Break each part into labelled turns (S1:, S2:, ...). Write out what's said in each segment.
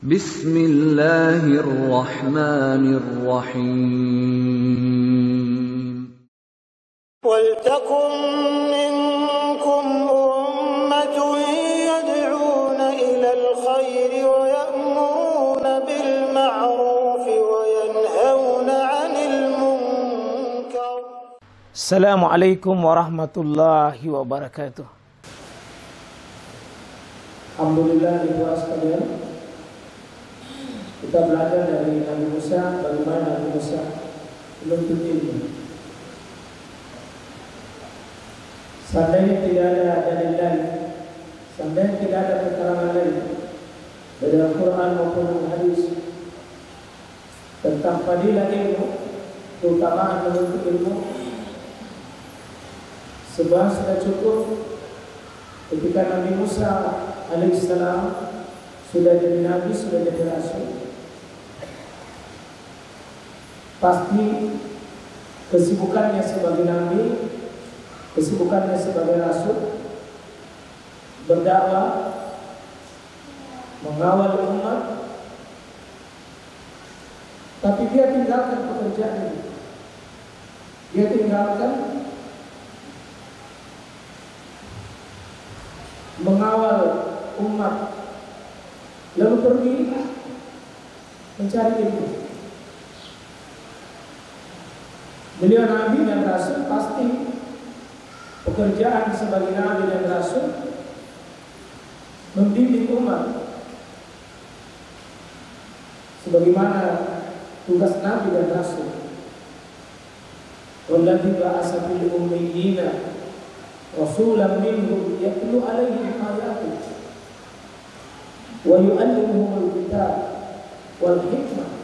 S1: Bismillahirrahmanirrahim.
S2: وَلْتَكُنْ مِنْكُمْ أُمَّةٌ يَدْعُونَ إِلَى الْخَيْرِ وَيَأْمُرُونَ بِالْمَعْرُوفِ وَيَنْهَوْنَ عَنِ الْمُنْكَرِ.
S3: Assalamualaikum warahmatullahi wabarakatuh.
S4: Alhamdulillah, ibu sekalian, kita belajar dari Nabi Musa bagaimana Nabi Musa menuntut ilmu. Seandainya tidak ada dalil lain, seandainya tidak ada keterangan lain dari Al-Quran maupun hadis tentang fadilah ilmu, keutamaan menuntut ilmu, sebab sudah cukup ketika Nabi Musa alaihissalam sudah jadi nabi, sudah jadi rasul. Pasti kesibukannya sebagai nabi, kesibukannya sebagai rasul, berdakwah, mengawal umat, tapi dia tinggalkan pekerjaan ini. Dia tinggalkan mengawal umat, lalu pergi mencari ilmu. Beliau nabi dan rasul, pasti pekerjaan sebagai nabi dan rasul mendidik umat sebagaimana tugas nabi dan rasul. Walladzi ba'atsa fil ummiyina rasulan minhum yatlu 'alaihim ayatihi wa yu'allimuhumul kitab wal hikmah.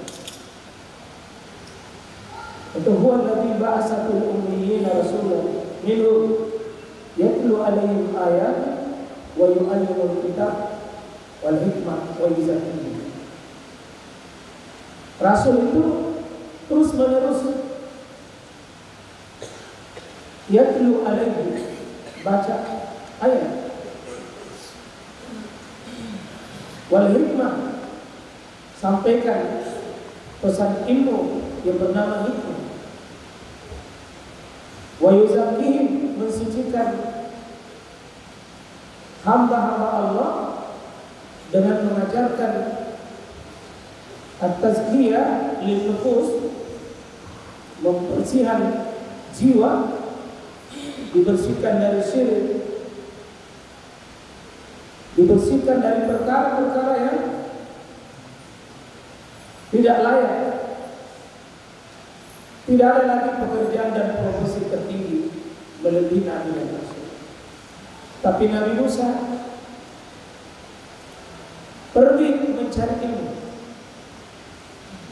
S4: Itu huwa alladzi ba'atsa fil ummiyina rasulan minhum yatlu 'alaihim ayatihi wa yu'allimul kitab wal hikmah wa yuzakkihim. Rasul itu terus menerus yatlu 'alaihim, baca ayat, wal hikmah, sampaikan pesan ilmu yang bernama hikmah, wa yuzakkihim, mensucikan hamba-hamba Allah dengan mengajarkan at-tazkiyah lil nufus, membersihkan jiwa, dibersihkan dari syirik, dibersihkan dari perkara-perkara yang tidak layak. Tidak ada lagi pekerjaan dan profesi tertinggi melebihi Nabi dan Rasul. Tapi Nabi Musa pergi mencari ilmu.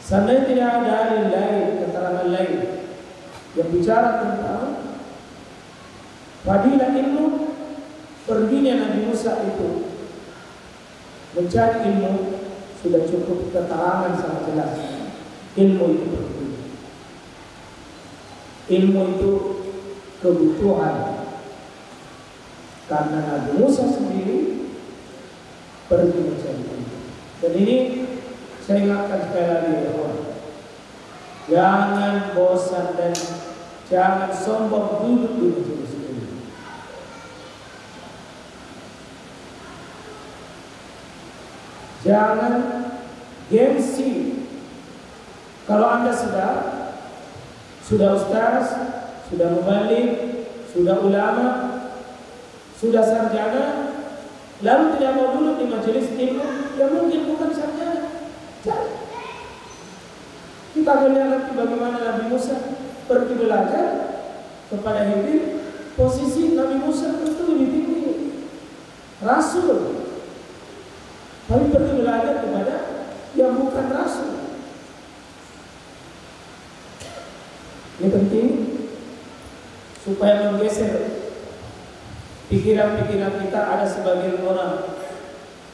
S4: Seandainya tidak ada dalil lain, keterangan lain yang bicara tentang fadilah ilmu, perginya Nabi Musa itu mencari ilmu sudah cukup keterangan sangat jelas. Ilmu itu pergi. Ilmu itu kebutuhan, karena Nabi Musa sendiri pergi mencari ilmu. Dan ini saya ingatkan sekali lagi, ya Allah, jangan bosan dan jangan sombong duduk di majelis ilmu. Jangan gengsi. Kalau Anda sudah ustaz, sudah mubalik, sudah ulama, sudah sarjana, lalu tidak mau duduk di majelis ilmu, ya mungkin bukan sarjana. Kita melihat nanti bagaimana Nabi Musa pergi belajar kepada Khidir. Posisi Nabi Musa tentu lebih tinggi, rasul, tapi pergi belajar kepada yang bukan rasul. Ini penting supaya menggeser pikiran-pikiran kita. Ada sebagian orang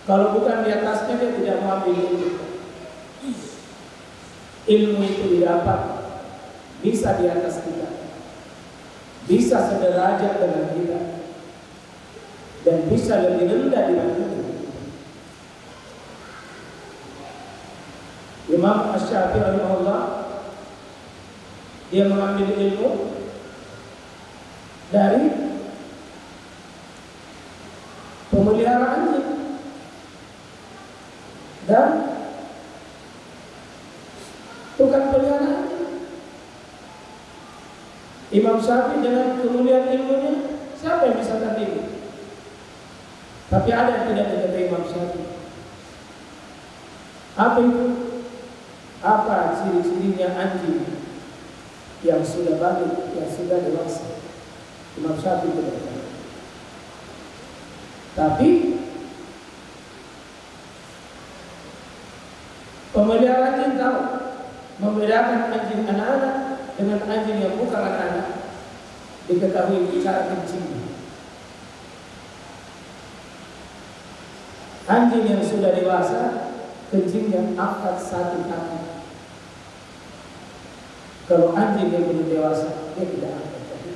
S4: kalau bukan di atasnya dia tidak mau ambil ilmu. Ilmu itu didapat bisa di atas kita, bisa sederajat dengan kita, dan bisa lebih rendah dibanding kita. Imam Asy-Syafi'i rahimahullah, dia mengambil ilmu dari pemeliharaan anjing dan tukang pelihara anjing. Imam Syafi'i dengan kemuliaan ilmunya, siapa yang bisa tandingi? Tapi ada yang tidak diketahui Imam Syafi'i. Apa itu? Apa ciri-cirinya anjing yang sudah balik, yang sudah dewasa? Imam Syafi'i tidak tahu. Tapi pemelihara anjing tahu membedakan anjing anak-anak dengan anjing yang bukan anak-anak, diketahui cara kencingnya. Anjing yang sudah dewasa, kencingnya angkat satu kaki. Kalau anjing yang belum dewasa, dia tidak angkat kaki.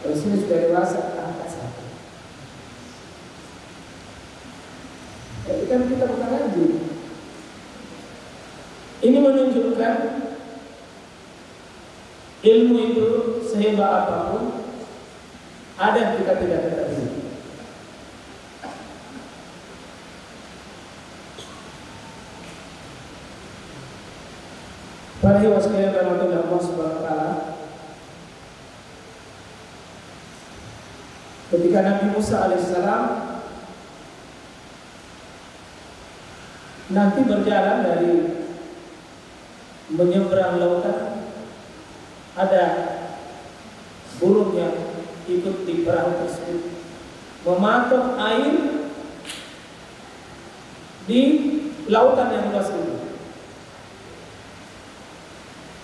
S4: Kalau sudah dewasa, angkat satu. Tapi kan kita bukan anjing. Ini menunjukkan ilmu itu sehebat apapun, ada yang kita tidak ketahui. Para hewan sekalian rahmatullah Allah Subhanahu wa taala, ketika Nabi Musa alaihissalam nanti berjalan dari menyeberang lautan, ada burung yang ikut di perahu tersebut mematok air di lautan yang luas itu.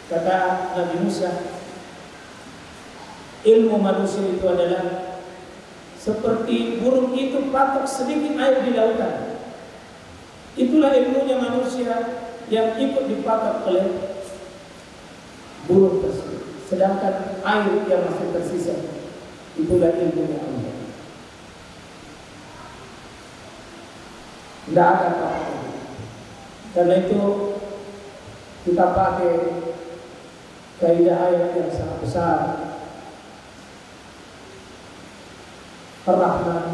S4: Kata Nabi Musa, ilmu manusia itu adalah seperti burung itu patok sedikit air di lautan. Itulah ilmunya manusia yang ikut dipatok oleh burung tersebut. Sedangkan air yang masih tersisa, itulah ilmunya Allah. Tidak ada apa-apa. Karena itu kita pakai kaidah ayat yang sangat besar. Ar-Rahman,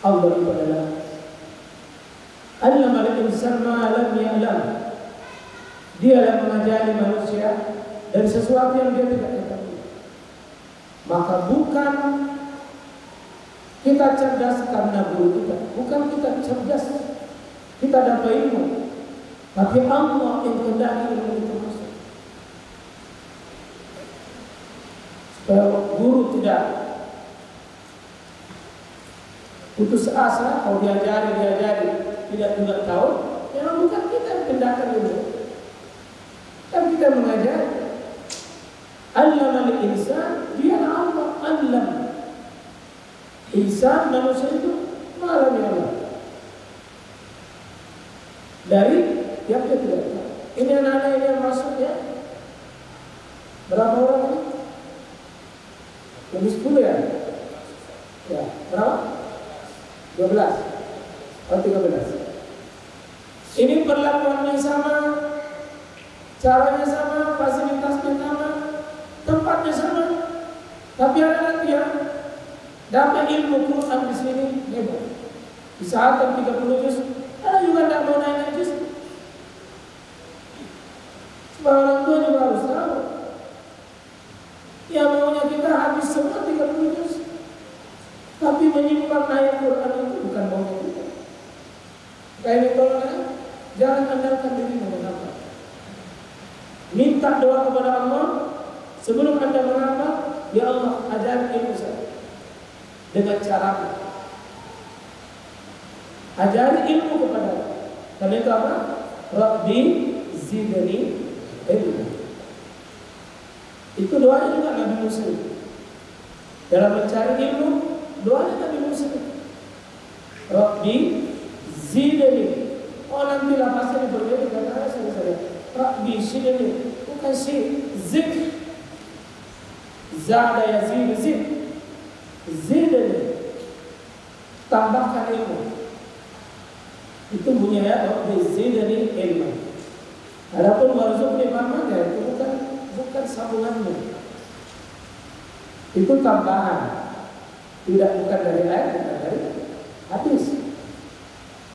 S4: Allah itu adalah Allama al-insan ma lam ya'lam. Dia yang mengajari manusia dari sesuatu yang dia tidak ketahui. Maka bukan kita cerdas karena guru kita, bukan kita cerdas kita dapat ilmu, tapi Allah yang kehendaki ilmu itu masuk. Supaya guru tidak putus asa, kalau diajari tidak juga tahu, memang bukan kita yang kehendaki ilmu, kan kita mengajar. Allama al-insan, dia Allah alam. Insan manusia itu malam ya Allah. Dari yang dia tidak tahu. Ini anak-anak ini yang masuk ya. Berapa orang ini? Lebih 10 ya? Ya, berapa? 12 atau 13. Ini perlakuannya sama, caranya sama, fasilitasnya sama, tempatnya sama. Tapi ada lagi yang dapat ilmu Quran di sini hebat. Di saat 30 juz, ada juga tidak mau naik juz. Sebab orang tua juga harus tahu. Yang maunya kita habis semua 30 juz. Tapi menyimpang ayat Quran itu bukan maunya kita. Kayak ini tolongnya, jangan andalkan diri menghafal. Minta doa kepada Allah sebelum Anda menghafal, ya Allah ajar ilmu saya dengan cara ajari ilmu kepada Allah. Karena itu apa? Rabbi zidni ilmu. Itu doanya juga Nabi Musa. Dalam mencari ilmu, doanya Nabi Musa. Rabbi zidni. Oh nanti lapasnya berbeda kata saya. Rabbi zidni. Bukan si zid. Zada yazid zid. Zidni. Tambahkan ilmu. Itu bunyinya Rabbi zidni ilma. Adapun warzuqni ma'amada itu bukan sambungannya. Itu tambahan. Bukan dari ayat, bukan dari hadis.